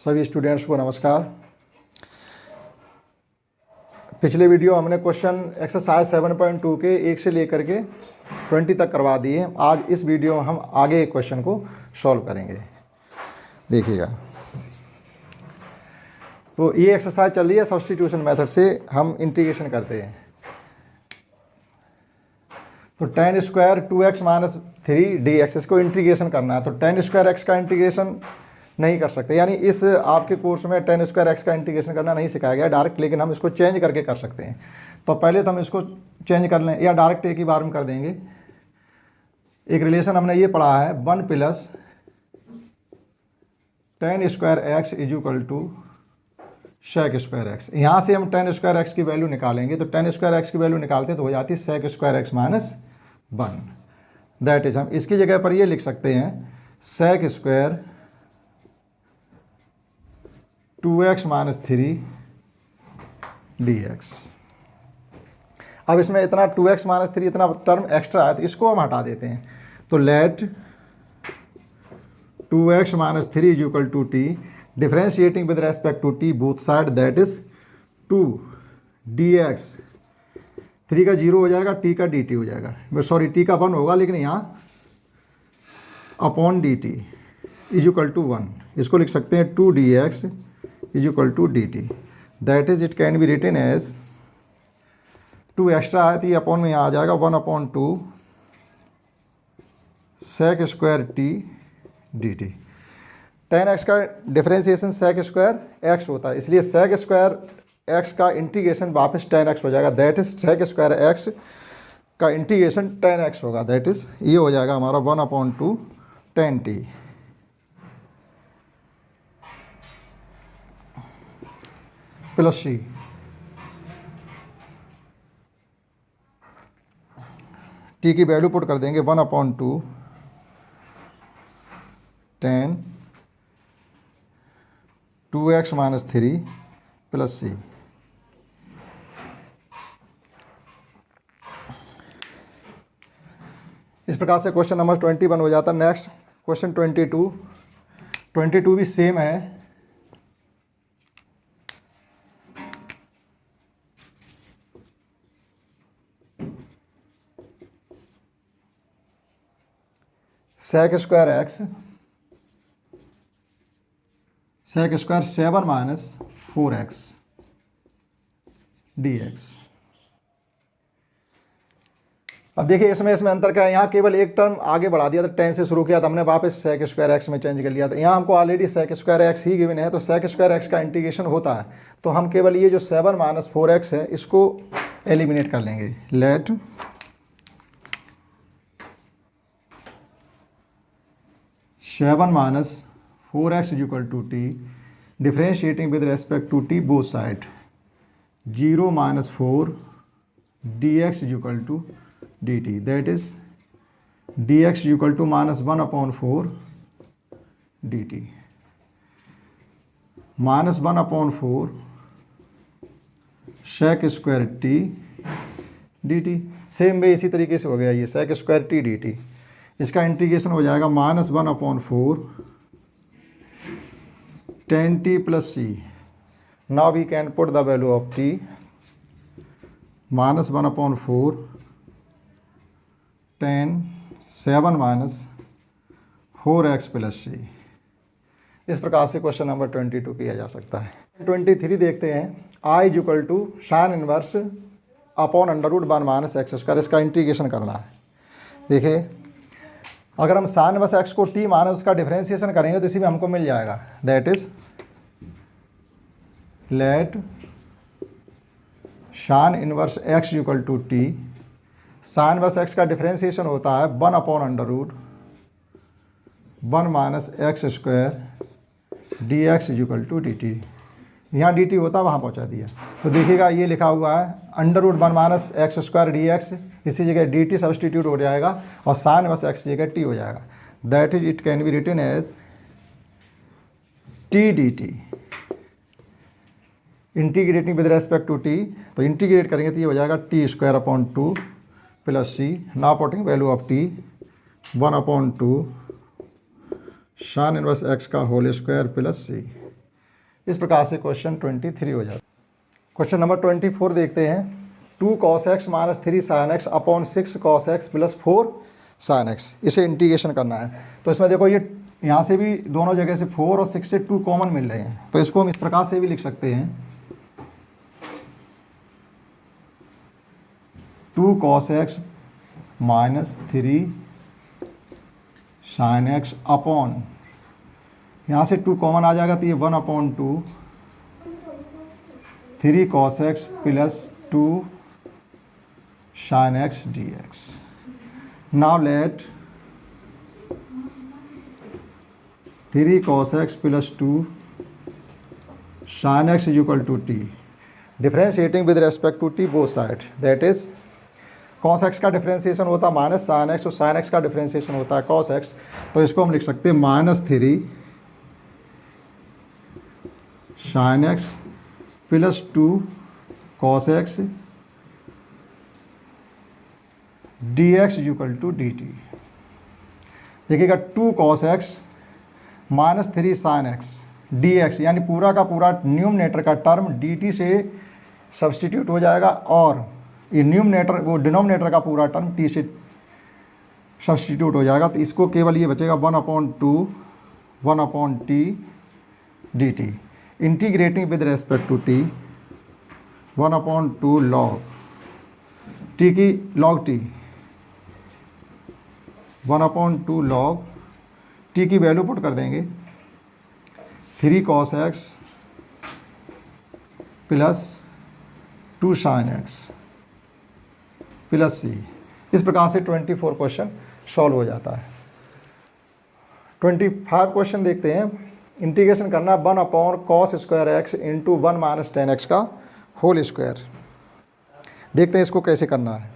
सभी स्टूडेंट्स को नमस्कार। पिछले वीडियो हमने क्वेश्चन एक्सरसाइज 7.2 के 1 से लेकर के 20 तक करवा दिए। आज इस वीडियो में हम आगे क्वेश्चन को सॉल्व करेंगे। देखिएगा, तो ये एक्सरसाइज चल रही है सब्स्टिट्यूशन मेथड से हम इंटीग्रेशन करते हैं। तो tan square 2x minus 3dx इसको इंटीग्रेशन करना है। तो tan स्क्वायर x का इंटीग्रेशन नहीं कर सकते, यानी इस आपके कोर्स में tan स्क्वायर x का इंटीग्रेशन करना नहीं सिखाया गया डायरेक्ट, लेकिन हम इसको चेंज करके कर सकते हैं। तो पहले तो हम इसको चेंज कर लें या डायरेक्ट एक ही बार में कर देंगे। एक रिलेशन हमने ये पढ़ा है 1 plus tan square x is equal to sec square x। यहाँ से हम tan स्क्वायर x की वैल्यू निकालेंगे। तो tan स्क्वायर x की वैल्यू निकालते हैं तो हो जाती है sec square x minus 1। That is, हम इसकी जगह पर ये लिख सकते हैं sec square 2x minus 3dx। अब इसमें इतना 2x माइनस 3 इतना टर्म एक्स्ट्रा है तो इसको हम हटा देते हैं। तो let 2x minus 3 is equal to t, differentiating with respect to t both side, that is 2dx। 3 का 0 हो जाएगा, t का dt हो जाएगा, सॉरी t का 1 होगा, लेकिन यहाँ upon dt is equal to 1। इसको लिख सकते हैं 2dx is equal to dt। That is it can be written as 2 extra है तो ये अपॉन में यहाँ आ जाएगा 1/2 sec square t dt। tan x का डिफरेंशिएशन sec स्क्वायर x होता है, इसलिए sec स्क्वायर x का इंटीग्रेशन वापस tan x हो जाएगा। That is sec square x का इंटीग्रेशन tan x होगा। दैट इज ये हो जाएगा हमारा 1/2 tan t। Plus c, T की वैल्यू पुट कर देंगे 1/2 tan 2x minus 3 plus c. इस प्रकार से क्वेश्चन नंबर 21 हो जाता है। नेक्स्ट क्वेश्चन 22 भी सेम है। sec square x sec square 7 minus 4x dx। अब देखिए इसमें अंतर क्या है, यहाँ केवल एक टर्म आगे बढ़ा दिया था, tan से शुरू किया था हमने, वापस sec स्क्वायर x में चेंज कर लिया था। यहाँ हमको ऑलरेडी sec स्क्वायर x ही गिवन है, तो sec स्क्वायर x का इंटीग्रेशन होता है। तो हम केवल ये जो 7 माइनस 4x है इसको एलिमिनेट कर लेंगे। Let 7 minus 4x is equal to t, differentiating with respect to t both side, 0 minus 4 dx is equal to dt। That is dx is equal to minus 1/4 dt, minus 1/4 sec square t dt। Same way इसी तरीके से हो गया ये sec square t dt। इसका integration हो जाएगा minus 1/4 tan t plus c. Now we can put the value of t, minus 1/4 tan 7 minus 4x plus c. इस प्रकार से क्वेश्चन नंबर 22 किया जा सकता है। 23 देखते हैं। i is equal to sine inverse upon √1 minus x square, इसका इंटीग्रेशन करना है। देखिए, अगर हम साइन इनवर्स x को t माने उसका डिफरेंशिएशन करेंगे तो इसी में हमको मिल जाएगा। That is let sine inverse x equal to t, sine inverse x का डिफरेंशिएशन होता है 1/1 minus x square dx is equal to dt। यहाँ dt होता है वहाँ पहुँचा दिया। तो देखिएगा ये लिखा हुआ है √1 माइनस एक्स स्क्वायर dx, इसी जगह dt सब्सटीट्यूट हो जाएगा और साइन इनवर्स x जगह t हो जाएगा। That is it can be written as t dt, integrating with respect to t। तो इंटीग्रेट करेंगे तो ये हो जाएगा t square upon 2 plus c. Now putting value of t 1/2 sine inverse x का होल स्क्वायर प्लस सी। इस प्रकार से क्वेश्चन 23 हो जाता है। क्वेश्चन नंबर 24 देखते हैं। 2 cos x minus 3 sin x upon 6 cos x plus 4 sin x, इसे इंटीग्रेशन करना है। तो इसमें देखो ये यहाँ से भी दोनों जगह से 4 और 6 से 2 कॉमन मिल रहे हैं, तो इसको हम इस प्रकार से भी लिख सकते हैं 2 cos x minus 3 sin x upon, यहाँ से 2 कॉमन आ जाएगा तो ये 1/2 3 cos x plus 2 sin x dx। Now let 3 cos x plus 2 sin x is equal to t, differentiating with respect to t both side, that is cos x का differentiation होता है minus sin x और sin x का differentiation होता है cos x। तो इसको हम लिख सकते हैं -3 sin x plus 2 cos x dx is equal to dt। देखिएगा 2 cos x minus 3 sin x dx, यानी पूरा का पूरा न्यूमरेटर का टर्म dt से सब्सटीट्यूट हो जाएगा और ये न्यूमरेटर वो डिनोमिनेटर का पूरा टर्म t से सब्सटीट्यूट हो जाएगा। तो इसको केवल ये बचेगा 1/2 1/t dt, integrating with respect to t 1/2 log t की log t 1/2 log t की वैल्यू पुट कर देंगे 3 cos x plus 2 sin x plus c। इस प्रकार से 24 क्वेश्चन सॉल्व हो जाता है। 25 क्वेश्चन देखते हैं। इंटीग्रेशन करना 1/cos square x into 1 minus 10x का होल स्क्वायर। देखते हैं इसको कैसे करना है।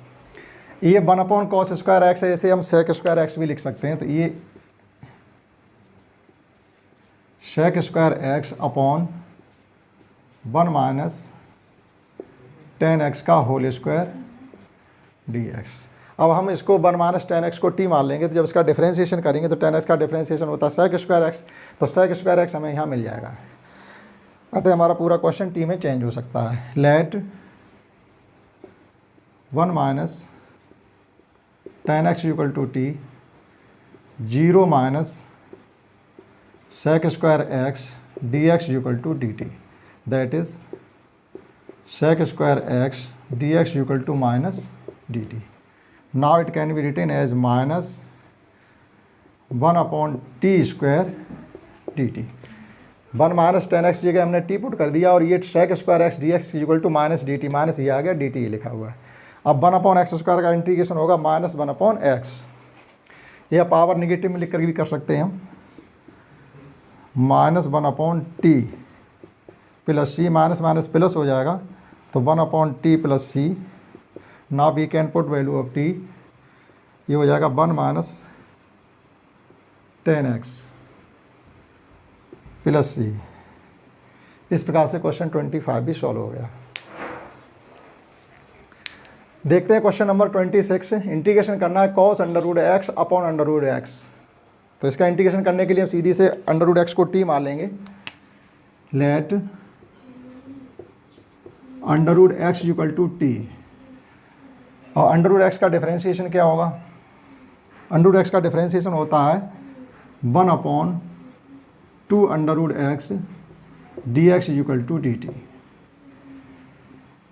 ये 1/cos स्क्वायर x है, इसे हम sec स्क्वायर x भी लिख सकते हैं। तो ये sec square x upon 1 minus 10x का होल स्क्वायर dx। अब हम इसको 1 माइनस 10x को t मान लेंगे, तो जब इसका डिफरेंशिएशन करेंगे तो 10x का डिफरेंशिएशन होता है sec स्क्वायर x, तो sec स्क्वायर x हमें यहाँ मिल जाएगा। अतः हमारा पूरा क्वेश्चन t में चेंज हो सकता है। Let 1 minus 10x equal to t 0 minus sec square x dx equal to dt, that is sec square x dx equal to minus dt। Now it can be written as minus 1/t square dt। 1 minus 10x जगह हमने t put कर दिया और ये sec square x dx equal to minus dt, minus ये आ गया, dt ये लिखा हुआ है। अब 1/x स्क्वायर का इंटीग्रेशन होगा माइनस 1/x, यह पावर निगेटिव में लिख कर भी कर सकते हैं हम, minus 1/t plus c, minus minus plus हो जाएगा तो 1/t plus c। Now we can put value of t, ये हो जाएगा 1 माइनस 10x प्लस c। इस प्रकार से क्वेश्चन 25 भी सॉल्व हो गया। देखते हैं क्वेश्चन नंबर 26। इंटीग्रेशन करना है cos √x अपॉन √x। तो इसका इंटीग्रेशन करने के लिए हम सीधी से √x को t मान लेंगे। Let √x equal to t, और √x का डिफरेंशिएशन क्या होगा? √x का डिफरेंशिएशन होता है 1/2 √x dx equal to dt।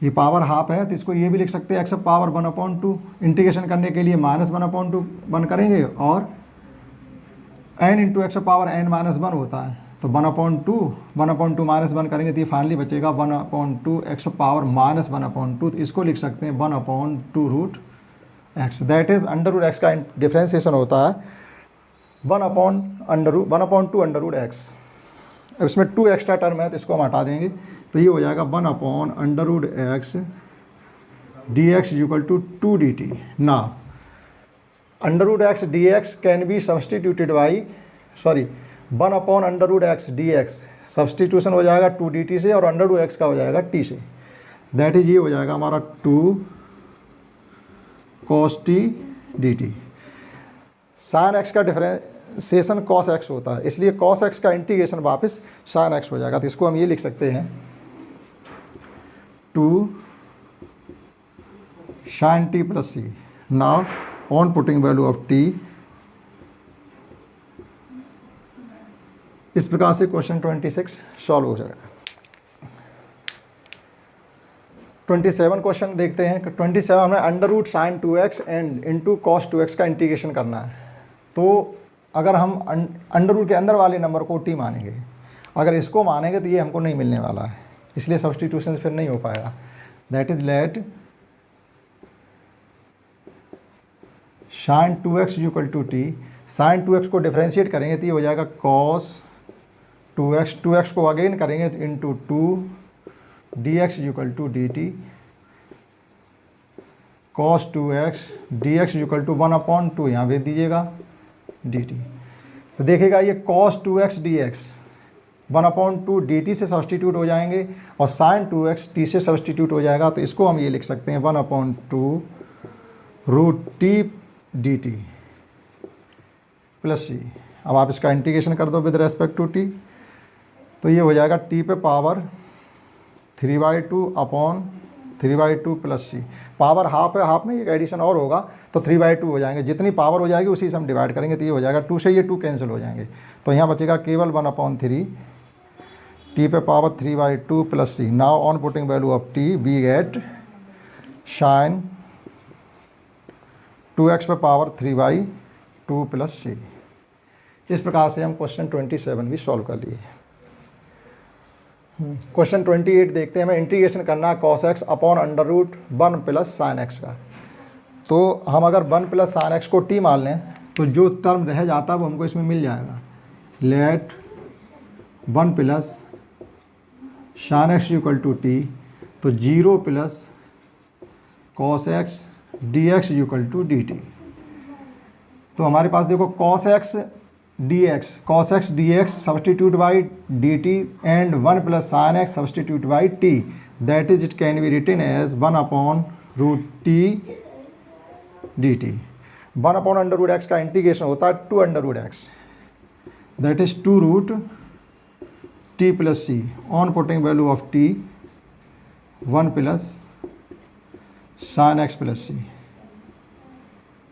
ये पावर हाफ है तो इसको ये भी लिख सकते हैं x पावर 1/2। इंटीग्रेशन करने के लिए माइनस 1/2 1 करेंगे और n into x power n minus 1 होता है, तो 1/2 माइनस 1 करेंगे तो ये फाइनली बचेगा 1/2 x पावर माइनस 1/2। तो इसको लिख सकते हैं 1/2 √x, दैट इज √x का डिफरेंशिएशन होता है 1/2 √x। अब इसमें 2 एक्स्ट्रा टर्म है तो इसको हम हटा देंगे, तो ये हो जाएगा 1/√x dx equal to 2 dt। ना √x dx can be substituted by 1/√x dx substitution हो जाएगा 2 dt से, और √x का हो जाएगा t से, दैट इज ये हो जाएगा हमारा 2 cos t dt। sin x का सेशन कॉस एक्स होता है, इसलिए कॉस एक्स का इंटीग्रेशन वापस साइन एक्स हो जाएगा। तो इसको हम ये लिख सकते हैं 2 sin t plus c. Now on putting value of t, इस प्रकार से क्वेश्चन 26 सॉल्व हो जाएगा। 27 क्वेश्चन देखते हैं। 27 हमें under root sine 2x and into cos 2x का इंटीग्रेशन करना है। तो अगर हम अंडर रूट के अंदर वाले नंबर को t मानेंगे, अगर इसको मानेंगे तो ये हमको नहीं मिलने वाला है, इसलिए सब्सटीट्यूशन फिर नहीं हो पाएगा। That is let sine 2x equal to t. Sine 2x को डिफ्रेंशिएट करेंगे तो ये हो जाएगा कॉस 2x, 2x को अगेन करेंगे तो into 2 dx equal to d t, cos 2x dx equal to 1/2 यहाँ भेज दीजिएगा dt। तो देखिएगा ये cos 2x dx 1/2 dt से सब्सटीट्यूट हो जाएंगे और sin 2x t से सब्सटीट्यूट हो जाएगा। तो इसको हम ये लिख सकते हैं 1/2 root t d t plus c. अब आप इसका इंटीग्रेशन कर दो विद रेस्पेक्ट टू टी, तो ये हो जाएगा t पे पावर 3/2 अपॉन 3/2 प्लस सी। पावर हाफ है, हाफ में एक एडिशन और होगा तो 3/2 हो जाएंगे। जितनी पावर हो जाएगी उसी से हम डिवाइड करेंगे तो ये हो जाएगा 2 से ये 2 कैंसिल हो जाएंगे। तो यहाँ बचेगा केवल 1/3 t पे power 3/2 plus c. Now on putting value of t we get sine 2x पे पावर 3/2 प्लस सी। इस प्रकार से हम क्वेश्चन 27 भी सॉल्व कर लिए। क्वेश्चन 28 देखते हैं। हमें इंटीग्रेशन करना है cos x upon under root 1 plus sine x का। तो हम अगर 1 प्लस साइन एक्स को t मान लें तो जो टर्म रह जाता है वो हमको इसमें मिल जाएगा। Let 1 plus sine x equal to t, तो 0 plus cos x dx equal to d t. तो हमारे पास देखो cos x dx substitute by dt and 1 plus sin x substitute by t, that is it can be written as 1/root t dt। 1/√ x का integration होता है 2√x, that is 2 root t plus c। on putting value of t 1 plus sin x plus c।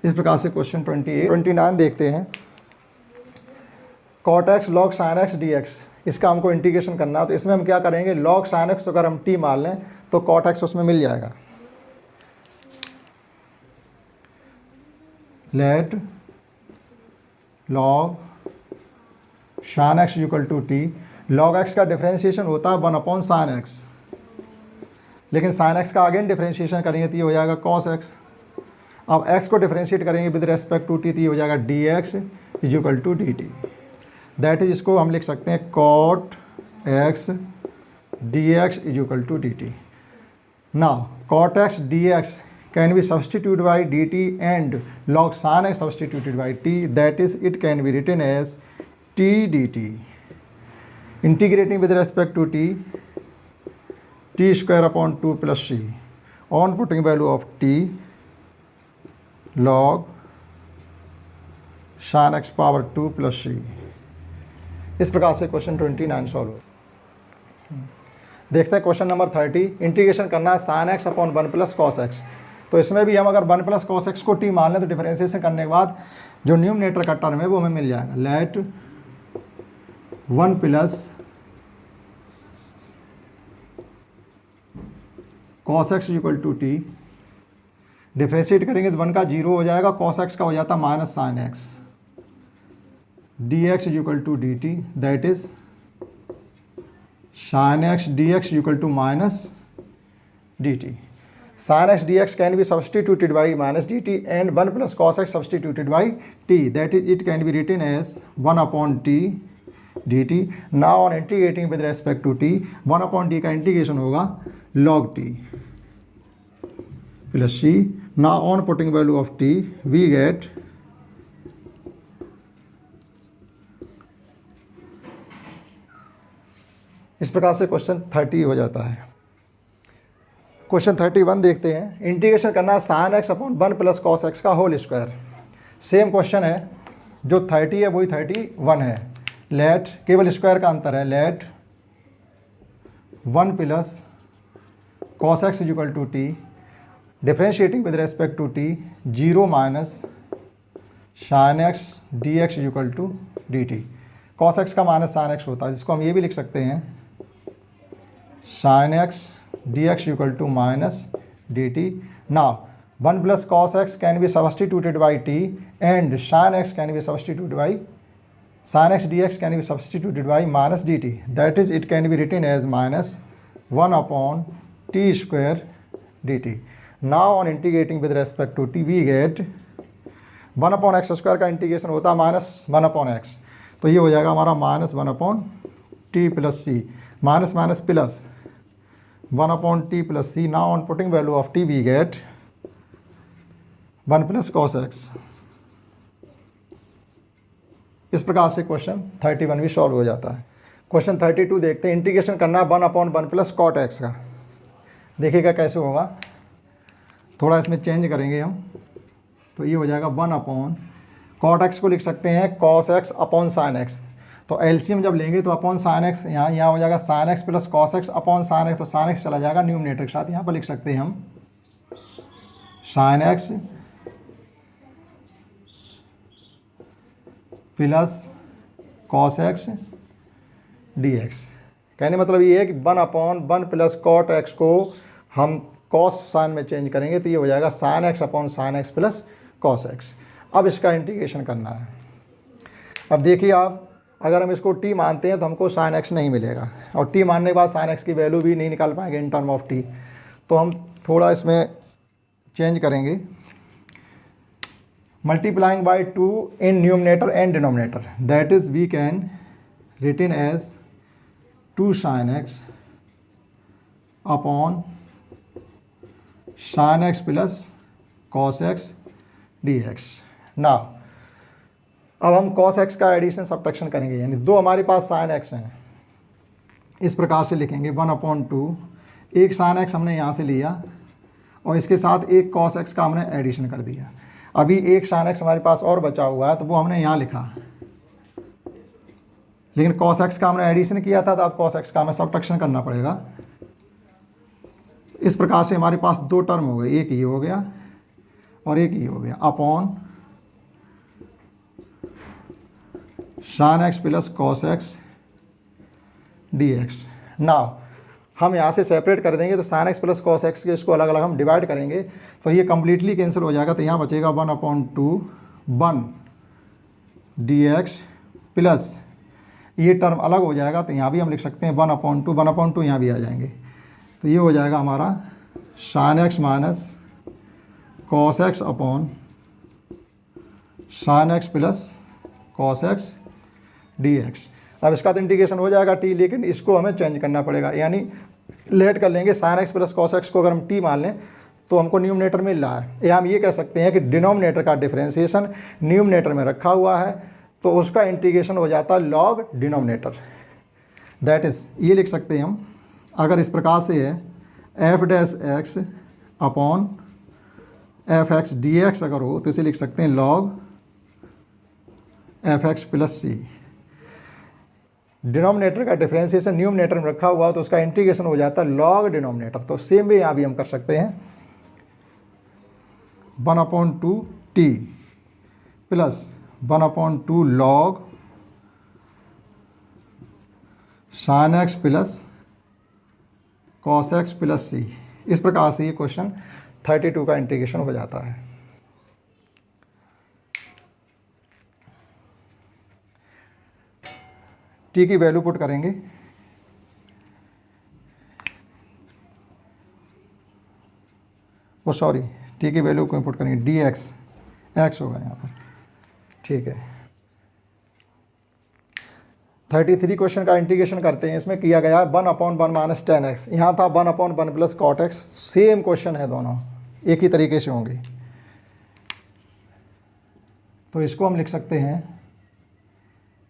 इस प्रकार से question 29 देखते हैं। cot x log sin x dx, इसका हमको इंटीग्रेशन करना है। तो इसमें हम क्या करेंगे, log sin x अगर हम t मान लें तो cot x उसमें मिल जाएगा। Let log sin x equal to t. log x का डिफ्रेंशिएशन होता है 1/sin x, लेकिन sin x का अगेन डिफ्रेंशिएशन करेंगे तो ये हो जाएगा cos x। अब x को डिफ्रेंशिएट करेंगे विद रेस्पेक्ट टू टी तो ये हो जाएगा dx equal to d t. That is इसको हम लिख सकते हैं cot x dx equal to d t. Now cot x dx can be substitute by d t and log sin x substituted by t, that is it can be written as t dt। Integrating with respect to t, t square upon 2 plus c। On putting value of t log sin x power 2 plus c। इस प्रकार से question 29 solve हो। देखते हैं question number 30। Integration करना है sin x upon 1 plus cos x. तो इसमें भी हम अगर 1 प्लस कॉस एक्स को t मान लें तो डिफरेंशिएशन करने के बाद जो न्यूमरेटर का टर्म है वो हमें मिल जाएगा। Let 1 plus cos x equal to t, differentiate करेंगे तो 1 का 0 हो जाएगा, कॉस एक्स का हो जाता minus sine x, dx equal to d t, that is sine x dx equal to minus d t. Sine x dx can be substituted by minus d t and 1 plus cos x substituted by t, that is it can be written as 1/t dt। Now on integrating with respect to t, 1/t का integration होगा log t plus c। Now on putting value of t we gate इस प्रकार से question 30 हो जाता है। Question 31 देखते हैं। इंटीग्रेशन करना है sine x upon 1 plus cos x का होल स्क्वायर। सेम क्वेश्चन है, जो 30 है वही 31 है। लेट, केवल स्क्वायर का अंतर है, let 1 plus cos x is equal to t, differentiating with respect to t, 0 minus sine x d x is equal to d t. Cos x का माइनस साइन एक्स होता है, जिसको हम ये भी लिख सकते हैं sine x d x equal to minus d t. Now 1 plus cos x can be substituted by t and sine x can be substituted by sin x dx can be substituted by minus dt, that is it can be written as minus 1 upon t square dt. Now on integrating with respect to t we get 1 upon x square का integration होता है minus 1 upon x, तो ये हो जाएगा हमारा minus 1 upon t plus c, minus minus plus 1 upon t plus c. Now on putting value of t we get 1 plus cos x. इस प्रकार से क्वेश्चन 31 भी सॉल्व हो जाता है. क्वेश्चन 32 देखते हैं. इंटीग्रेशन करना है 1 upon 1 प्लस कॉट एक्स का. देखिएगा कैसे होगा, थोड़ा इसमें चेंज करेंगे हम, तो ये हो जाएगा 1 अपॉन कॉट एक्स को लिख सकते हैं cos x upon sine x. तो एलसीएम जब लेंगे तो अपॉन साइन एक्स यहाँ हो जाएगा sign x plus cos x upon sine x, तो साइन एक्स चला जाएगा न्यूमरेटर के साथ. यहाँ पर लिख सकते हैं हम sign x plus cos x d x. कहने मतलब ये है कि 1 अपॉन 1 प्लस कॉट एक्स को हम कॉस साइन में चेंज करेंगे, तो ये हो जाएगा sine x upon sine x plus cos x. अब इसका इंटीग्रेशन करना है. अब देखिए आप, अगर हम इसको t मानते हैं तो हमको साइन एक्स नहीं मिलेगा, और t मानने के बाद साइन एक्स की वैल्यू भी नहीं निकाल पाएंगे इन टर्म ऑफ t. तो हम थोड़ा इसमें चेंज करेंगे, multiplying by 2 in numerator and denominator, that is we can written as 2 sin x upon sin x plus cos x dx. now अब हम cos x का एडिशन सब्ट्रैक्शन करेंगे, यानी दो हमारे पास sin x हैं. इस प्रकार से लिखेंगे 1 अपॉन 2, एक sin x हमने यहाँ से लिया और इसके साथ एक cos x का हमने एडिशन कर दिया. अभी एक sin x हमारे पास और बचा हुआ है, तो वो हमने यहाँ लिखा, लेकिन cos x का हमने एडिशन किया था, तो अब cos x का हमें सब्ट्रैक्शन करना पड़ेगा. इस प्रकार से हमारे पास दो टर्म हो गए, एक ये हो गया और एक ये हो गया, upon sin x plus cos x d x. Now हम यहाँ से सेपरेट कर देंगे, तो sin x plus cos x के इसको अलग अलग हम डिवाइड करेंगे, तो ये कम्प्लीटली कैंसिल हो जाएगा. तो यहाँ बचेगा 1 अपॉन 2 1 डी एक्स प्लस ये टर्म अलग हो जाएगा, तो यहाँ भी हम लिख सकते हैं 1 अपॉन 2 यहाँ भी आ जाएंगे. तो ये हो जाएगा हमारा sin x minus cos x upon sin x plus cos x d x. अब इसका तो इंटीग्रेशन हो जाएगा t, लेकिन इसको हमें चेंज करना पड़ेगा, यानी लेट कर लेंगे. Sign x plus cos x को अगर हम t मान लें तो हमको न्यूमरेटर मिल रहा है, या हम ये कह सकते हैं कि डिनोमिनेटर का डिफरेंशिएशन न्यूमरेटर में रखा हुआ है, तो उसका इंटीग्रेशन हो जाता है लॉग डिनोमिनेटर. दैट इज़ ये लिख सकते हैं हम, अगर इस प्रकार से है f dash x upon f x d x अगर हो, तो इसे लिख सकते हैं log f x plus c. Denominator का डिफरेंशिएशन न्यूमरेटर में रखा हुआ, तो उसका इंटीग्रेशन हो जाता है लॉग डिनोमिनेटर. तो सेम वे यहाँ भी हम कर सकते हैं 1 upon 2 t plus 1 upon 2 log sine x plus cos x plus c. इस प्रकार से ये क्वेश्चन 32 का इंटीग्रेशन हो जाता है. टी की वैल्यू पुट करेंगे, वो सॉरी टी की वैल्यू को पुट करेंगे, डी एक्स एक्स होगा यहाँ पर. ठीक है. 33 क्वेश्चन का इंटीग्रेशन करते हैं. इसमें किया गया 1 अपॉन 1 माइनस टेन एक्स, यहाँ था 1 upon 1 plus cot x. Same question है, दोनों एक ही तरीके से होंगे. तो इसको हम लिख सकते हैं,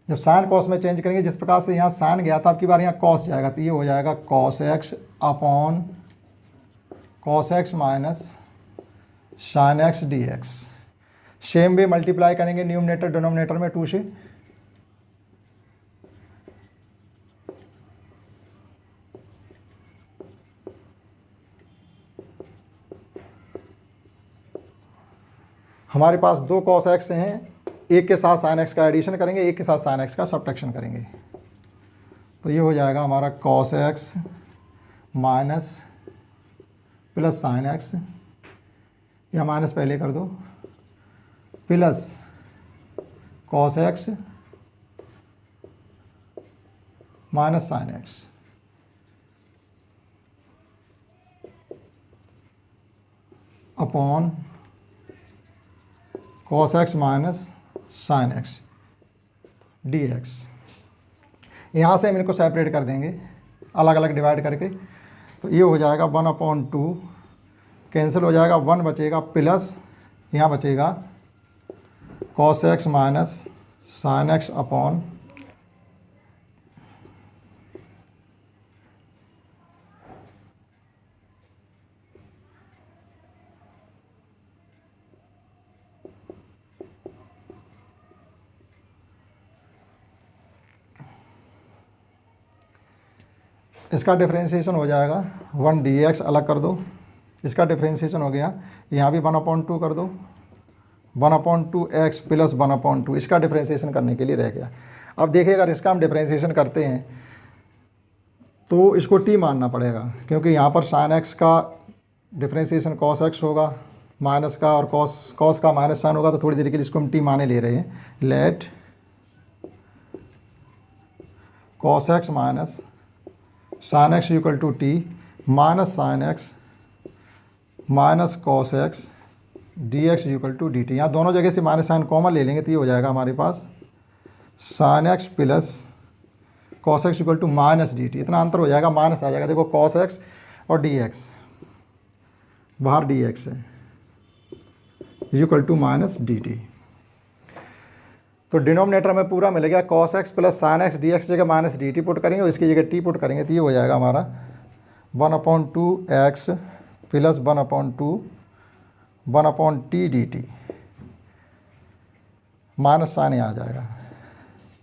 जब साइन कॉस में चेंज करेंगे, जिस प्रकार से यहाँ साइन गया था, अब की बार यहाँ कॉस जाएगा, तो ये हो जाएगा cos x upon cos x minus sine x d x. Same way multiply करेंगे न्यूमरेटर डिनोमिनेटर में 2 से, हमारे पास 2 cos x हैं, एक के साथ sin x का एडिशन करेंगे, एक के साथ sin x का सब्ट्रैक्शन करेंगे। तो ये हो जाएगा हमारा cos x minus plus sin x, या माइनस पहले कर दो, plus cos x minus sin x upon cos x minus sin x dx। यहाँ से हम इनको सेपरेट कर देंगे, अलग अलग डिवाइड करके। तो ये हो जाएगा 1/2, कैंसिल हो जाएगा, 1 बचेगा, प्लस यहाँ बचेगा cos x minus sin x upon इसका डिफ्रेंशिएशन हो जाएगा 1 dx, अलग कर दो, इसका डिफ्रेंशिएशन हो गया, यहाँ भी 1/2 कर दो, 1/2 x प्लस 1/2, इसका डिफ्रेंशिएशन करने के लिए रह गया। अब देखिए अगर इसका हम डिफ्रेंशिएशन करते हैं तो इसको t मानना पड़ेगा, क्योंकि यहाँ पर sin x का डिफ्रेंशिएशन cos x होगा, माइनस का, और cos का माइनस साइन होगा, तो थोड़ी देर के लिए इसको हम t माने ले रहे हैं। Let cos x minus sin x equal to t minus sin x minus cos x dx equal to dt। यहाँ दोनों जगह से माइनस साइन कॉमन ले लेंगे तो ये हो जाएगा हमारे पास sin x plus cos x equal to minus dt। इतना अंतर हो जाएगा, माइनस आ जाएगा, देखो cos x और dx, बाहर dx है, इक्वल टू माइनस dt। तो डिनोमिनेटर में पूरा मिल गया, cos x plus sin x dx जगह माइनस dt पुट करेंगे और इसकी जगह t पुट करेंगे, तो ये हो जाएगा हमारा 1/2 x plus 1/2 1/t dt, minus sine आ जाएगा।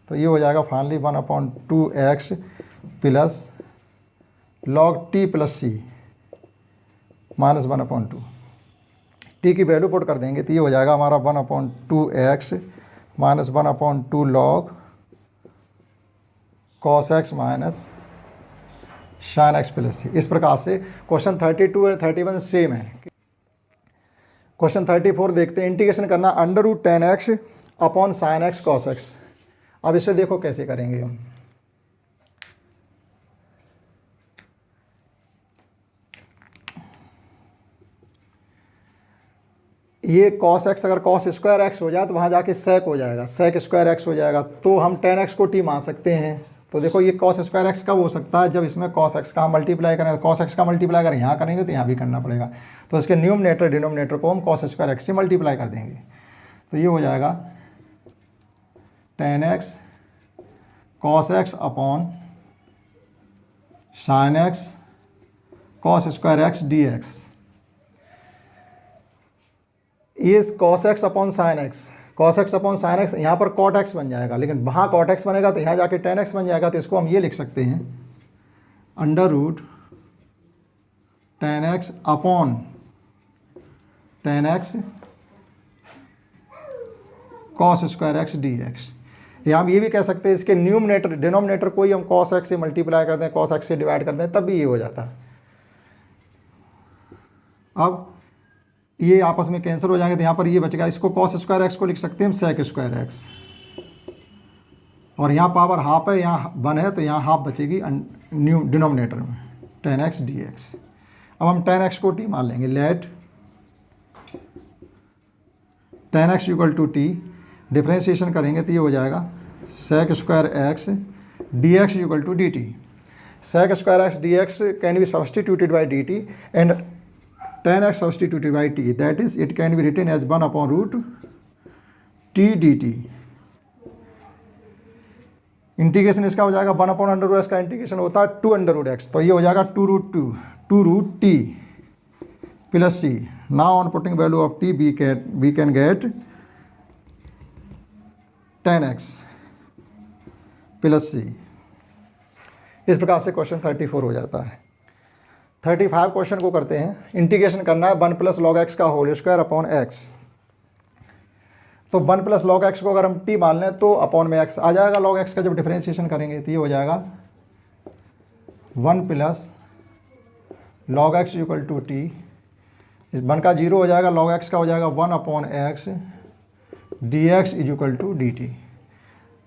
तो ये हो जाएगा finally 1/2 x plus log t plus c minus 1/2, t की वैल्यू पुट कर देंगे तो ये हो जाएगा हमारा 1/2 x minus 1/2 log cos x minus sin x plus c। इस प्रकार से क्वेश्चन 32 और 31 सेम है। क्वेश्चन 34 देखते हैं, इंटीग्रेशन करना √10x upon sin x cos x। अब इसे देखो कैसे करेंगे हम। ये cos x अगर cos स्क्वायर x हो जाए तो वहाँ जाके sec हो जाएगा, sec स्क्वायर x हो जाएगा, तो हम 10x को t मान सकते हैं। तो देखो ये cos स्क्वायर x कब हो सकता है, जब इसमें cos x का हम मल्टीप्लाई करें, cos x का मल्टीप्लाई अगर यहाँ करेंगे तो यहाँ भी करना पड़ेगा, तो इसके न्यूमरेटर डिनोमिनेटर को हम cos स्क्वायर x से मल्टीप्लाई कर देंगे। तो ये हो जाएगा 10x cos x upon sin x cos square x dx। ये cos x upon sin x, cos x upon sin x, यहाँ पर cot x बन जाएगा, लेकिन वहाँ cot x बनेगा तो यहाँ जाके tan x बन जाएगा। तो इसको हम ये लिख सकते हैं √10 x upon tan x cos square x dx। या हम ये भी कह सकते हैं इसके न्यूमरेटर डिनोमिनेटर को ही हम cos x से मल्टीप्लाई करते हैं, cos x से डिवाइड करते हैं, तब भी ये हो जाता है। अब ये आपस में कैंसिल हो जाएंगे तो यहाँ पर ये बचेगा, इसको cos स्क्वायर x को लिख सकते हैं हम sec स्क्वायर x, और यहाँ पावर हाफ है, यहाँ 1 है, तो यहाँ हाफ बचेगी न्यू डिनोमिनेटर में 10x dx। अब हम 10x को t मान लेंगे। Let 10x equal to t, differentiation करेंगे तो ये हो जाएगा sec square x dx equal to dt। sec square x dx can be substituted by dt and 10x substituted by t, that is it can be written as 1/√t dt। Integration इसका हो जाएगा 1/√x का integration होता है 2√x, तो ये हो जाएगा 2√t plus c। Now on putting value of t we can get 10x plus c. इस प्रकार से क्वेश्चन 34 हो जाता है। 35 क्वेश्चन को करते हैं। इंटीग्रेशन करना है 1 प्लस लॉग एक्स का होल स्क्वायर अपॉन एक्स। तो 1 प्लस लॉग एक्स को अगर हम टी मान लें तो अपॉन में एक्स आ जाएगा। लॉग एक्स का जब डिफरेंशिएशन करेंगे तो ये हो जाएगा 1 plus log x equal to t. इस 1 का 0 हो जाएगा, लॉग एक्स का हो जाएगा 1 upon x d x is equal to d t.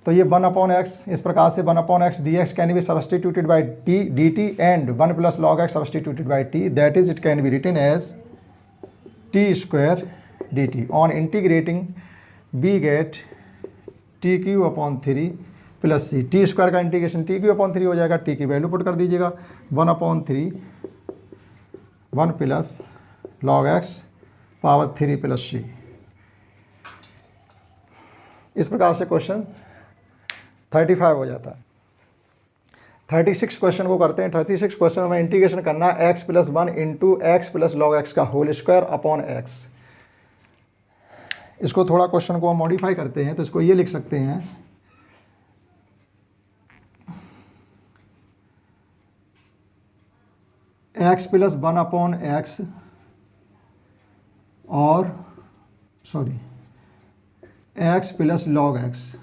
तो ये 1 अपॉन एक्स इस प्रकार से 1 upon x d x can be substituted by t d t and 1 plus log x substituted by t, that is it can be written as t square d t. On integrating we get t cube upon 3 plus c. T square का integration t cube upon 3 हो जाएगा, T की value put कर दीजिएगा 1 upon 3 1 plus log x power 3 plus c. इस प्रकार से question 35 हो जाता है। 36 क्वेश्चन को करते हैं। 36 क्वेश्चन में इंटीग्रेशन करना है x plus 1 into x plus log x का होल स्क्वायर अपॉन एक्स। इसको थोड़ा क्वेश्चन को हम मॉडिफाई करते हैं तो इसको ये लिख सकते हैं एक्स प्लस 1 अपॉन एक्स और sorry x plus log x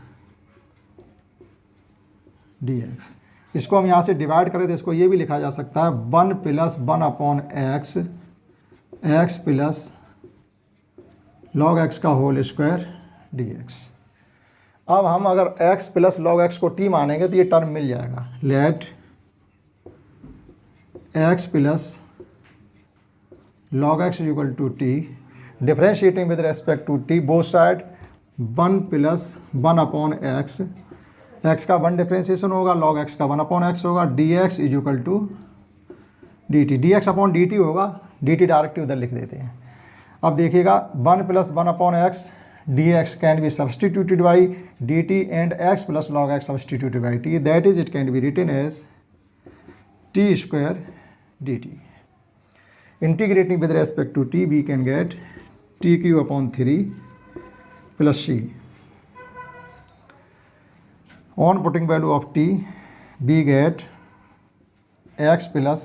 d x. इसको हम यहाँ से डिवाइड करें तो इसको ये भी लिखा जा सकता है 1 plus 1 upon x x plus log x का होल स्क्वायर डी एक्स। अब हम अगर एक्स प्लस लॉग एक्स को टी मानेंगे तो ये टर्म मिल जाएगा। Let x plus log x equal to t, differentiating with respect to t both side 1 plus 1 upon x. X का 1 डिफरेंशिएशन होगा, लॉग एक्स का 1 अपॉन एक्स होगा, d x is equal to d T. D x upon d t होगा, d t direct उधर लिख देते हैं। अब देखिएगा 1 plus 1 upon x d x can be substituted by d t and x plus log x substituted by t, that is it can be written as t square d t. Integrating with respect to t we can get t cube upon 3 plus c. On putting value of t, we get x plus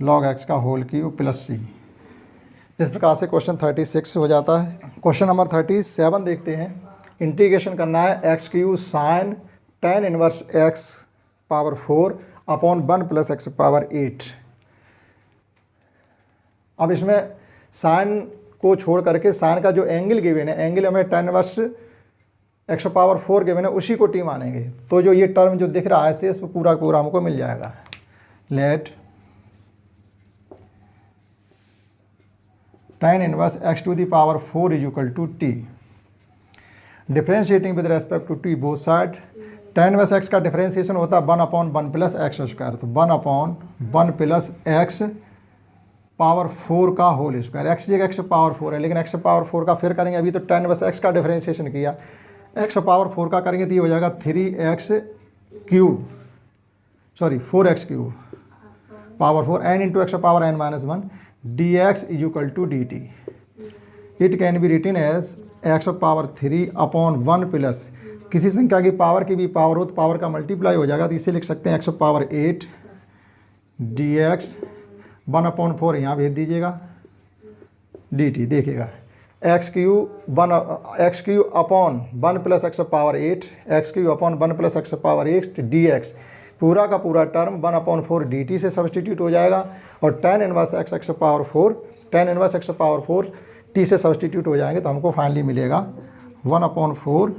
log x का whole cube plus c. इस प्रकार से question 36 हो जाता है। Question number 37 देखते हैं। Integration करना है x cube sine tan inverse x power 4 upon 1 plus x power 8। अब इसमें साइन को छोड़ करके साइन का जो एंगल गिवन है, एंगल हमें tan इनवर्स एक्स पावर 4 के बिना उसी को टी मानेंगे तो जो ये टर्म जो दिख रहा है शेष पूरा पूरा हमको मिल जाएगा। Let tan inverse x to the power 4 is equal to t, differentiating with respect to t both side. tan inverse x का डिफरेंशिएशन होता है 1 अपॉन 1 प्लस एक्स स्क्वायर, तो 1 अपॉन 1 प्लस एक्स पावर 4 का होल स्क्वायर। एक्स जगह x power 4 है लेकिन x power 4 का फिर करेंगे, अभी तो tan इनवर्स एक्स का डिफरेंशिएशन किया, एक्स पावर 4 का करेंगे तो ये हो जाएगा 3x cube sorry 4x cube power 4 n into x power n minus 1 d x is equal to d t. It can be written as x power 3 upon 1 plus किसी संख्या की पावर भी पावर हो तो पावर का multiply हो जाएगा, तो इसे लिख सकते हैं x power 8 D x 1 upon 4 यहाँ भेज दीजिएगा डी टी। देखिएगा x Q upon 1 plus x power 8 x Q upon 1 plus x power 8 D x, पूरा का पूरा टर्म 1 अपॉन 4 डी टी से सब्सटीट्यूट हो जाएगा और tan inverse x power 4 tan inverse x power 4 T से सब्सटीट्यूट हो जाएंगे तो हमको फाइनली मिलेगा 1 upon 4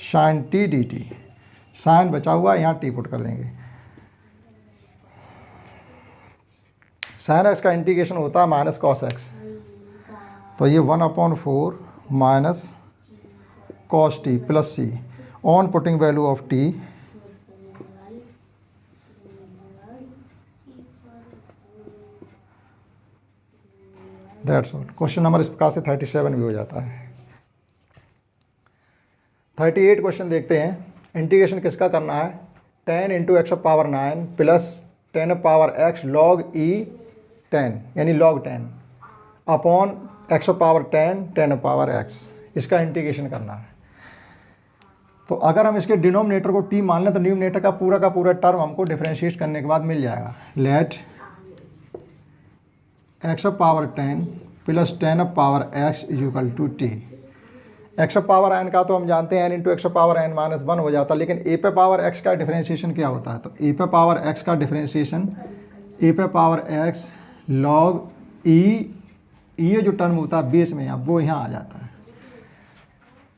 sine t d t. Sine बचा हुआ यहाँ टी पुट कर देंगे। साइन एक्स का इंटीग्रेशन होता है माइनस कॉस एक्स, तो ये 1 upon 4 minus cos t plus c. On putting value of t that's all. Question number इस प्रकार से 37 भी हो जाता है। 38 क्वेश्चन देखते हैं। इंटीग्रेशन किसका करना है, tan into x power 9 plus 10 power x log e 10 यानी log 10 upon x power 10 10 power x। इसका इंटीग्रेशन करना है। तो अगर हम इसके डिनोमिनेटर को t मान लें तो न्यूमिनेटर का पूरा टर्म हमको डिफरेंशिएट करने के बाद मिल जाएगा। Let x of power 10 plus 10 of power x is equal to t. x of power n का तो हम जानते हैं n into x of power n minus 1 हो जाता है, लेकिन a पे पावर x का डिफरेंशिएशन क्या होता है? तो a पे पावर x का डिफरेंशिएशन a पे पावर x log ये जो टर्म होता है बेस में यहाँ, वो यहाँ आ जाता है।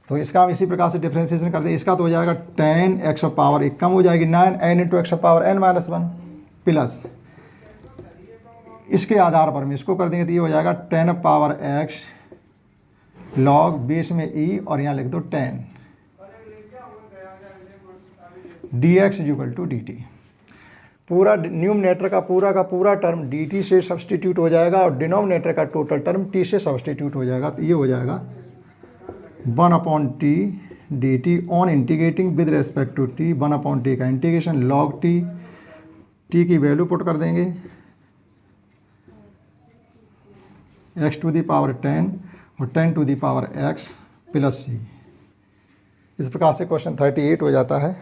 तो इसका हम इसी प्रकार से डिफरेंशिएशन करते हैं। इसका तो हो जाएगा 10 x ऑफ पावर एक कम हो जाएगी 9 n into x of power n minus 1 plus इसके आधार पर हम इसको कर देंगे तो ये हो जाएगा 10 of power x log base में e और यहाँ लिख दो 10 dx is equal to dt। पूरा न्यूमिनेटर का पूरा टर्म dt से सब्सटीट्यूट हो जाएगा और डिनोमिनेटर का टोटल टर्म t से सब्सटीट्यूट हो जाएगा। तो ये हो जाएगा 1/t dt on integrating with respect to t, 1/t का इंटीग्रेशन log t की वैल्यू पुट कर देंगे x टू दी पावर 10 और 10 to the power x plus c। इस प्रकार से क्वेश्चन 38 हो जाता है।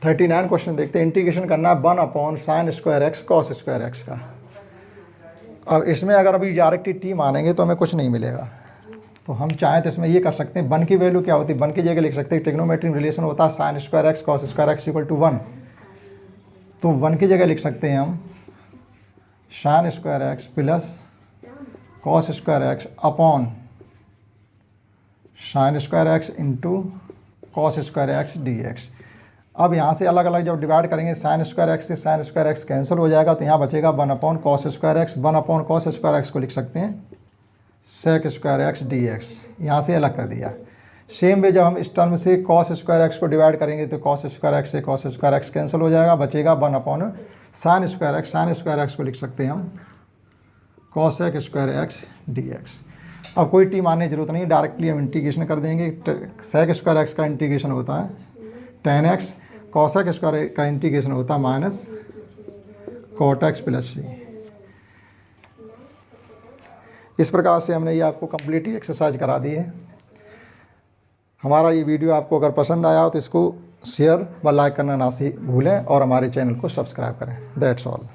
39 क्वेश्चन देखते हैं। इंटीग्रेशन करना है 1/sin² x cos² x का। अब इसमें अगर अभी डायरेक्टली t मानेंगे तो हमें कुछ नहीं मिलेगा, तो हम चाहें तो इसमें ये कर सकते हैं। 1 की वैल्यू क्या होती है? 1 की जगह लिख सकते हैं ट्रिग्नोमेट्रिक रिलेशन होता है sin² x cos² x equal to 1। तो 1 की जगह लिख सकते हैं हम sin² x plus cos² x upon sin² x into cos² x dx। अब यहाँ से अलग अलग जब डिवाइड करेंगे sin² x से sin² x कैंसिल हो जाएगा, तो यहाँ बचेगा 1/cos² x। 1/cos² x को लिख सकते हैं sec² x dx, यहाँ से अलग कर दिया। सेम वे जब हम इस टर्म से cos² x को डिवाइड करेंगे तो cos² x से cos² x कैंसिल हो जाएगा, बचेगा 1/sin² x। sin² x को लिख सकते हैं हम cosec² x dx। अब कोई t मानने की जरूरत नहीं, डायरेक्टली हम इंटीग्रेशन कर देंगे। sec² x का इंटीग्रेशन होता है 10x, cosec² का इंटीग्रेशन होता है minus cot x plus c। इस प्रकार से हमने ये आपको कंप्लीट एक्सरसाइज करा दी है। हमारा ये वीडियो आपको अगर पसंद आया हो तो इसको शेयर व लाइक करना ना भूलें और हमारे चैनल को सब्सक्राइब करें। That's all.